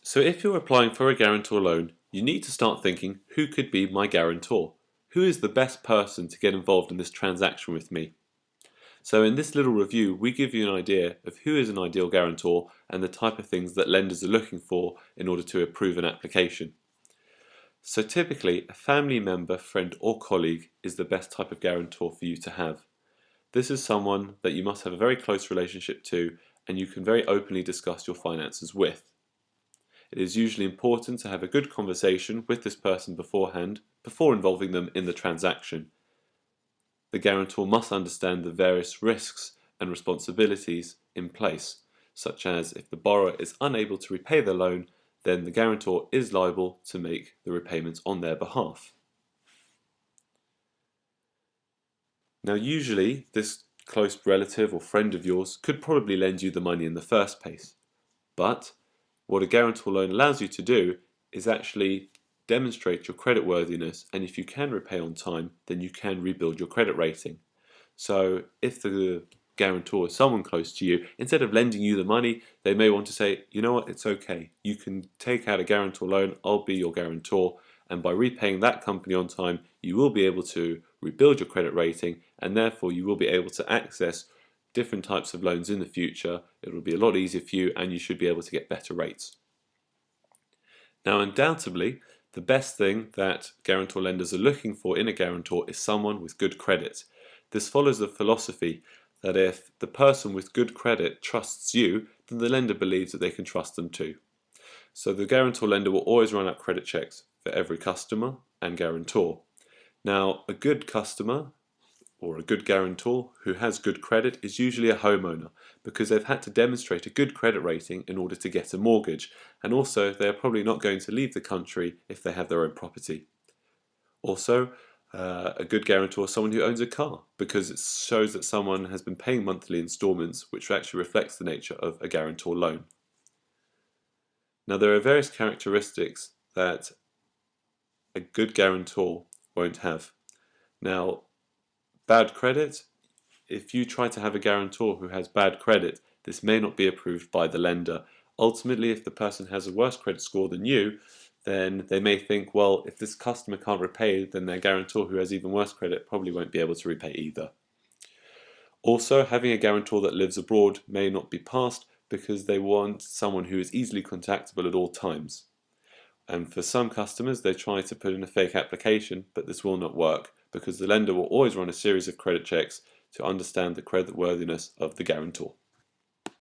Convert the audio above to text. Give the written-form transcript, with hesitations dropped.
So if you're applying for a guarantor loan, you need to start thinking, who could be my guarantor? Who is the best person to get involved in this transaction with me? So in this little review, we give you an idea of who is an ideal guarantor and the type of things that lenders are looking for in order to approve an application. So typically, a family member, friend or colleague is the best type of guarantor for you to have. This is someone that you must have a very close relationship to and you can very openly discuss your finances with. It is usually important to have a good conversation with this person beforehand, before involving them in the transaction. The guarantor must understand the various risks and responsibilities in place, such as if the borrower is unable to repay the loan, then the guarantor is liable to make the repayments on their behalf. Now usually this close relative or friend of yours could probably lend you the money in the first place, but what a guarantor loan allows you to do is actually demonstrate your creditworthiness, and if you can repay on time, then you can rebuild your credit rating. So if the guarantor is someone close to you, instead of lending you the money, they may want to say, you know what, it's okay, you can take out a guarantor loan, I'll be your guarantor, and by repaying that company on time, you will be able to rebuild your credit rating, and therefore you will be able to access different types of loans in the future. It will be a lot easier for you and you should be able to get better rates. Now undoubtedly, the best thing that guarantor lenders are looking for in a guarantor is someone with good credit. This follows the philosophy that if the person with good credit trusts you, then the lender believes that they can trust them too. So the guarantor lender will always run out credit checks for every customer and guarantor. Now a good customer or a good guarantor who has good credit is usually a homeowner, because they've had to demonstrate a good credit rating in order to get a mortgage, and also they are probably not going to leave the country if they have their own property. Also, a good guarantor is someone who owns a car, because it shows that someone has been paying monthly installments, which actually reflects the nature of a guarantor loan. Now there are various characteristics that a good guarantor won't have. Now, bad credit. If you try to have a guarantor who has bad credit, this may not be approved by the lender. Ultimately, if the person has a worse credit score than you, then they may think, well, if this customer can't repay, then their guarantor who has even worse credit probably won't be able to repay either. Also, having a guarantor that lives abroad may not be passed because they want someone who is easily contactable at all times. And for some customers, they try to put in a fake application, but this will not work because the lender will always run a series of credit checks to understand the creditworthiness of the guarantor.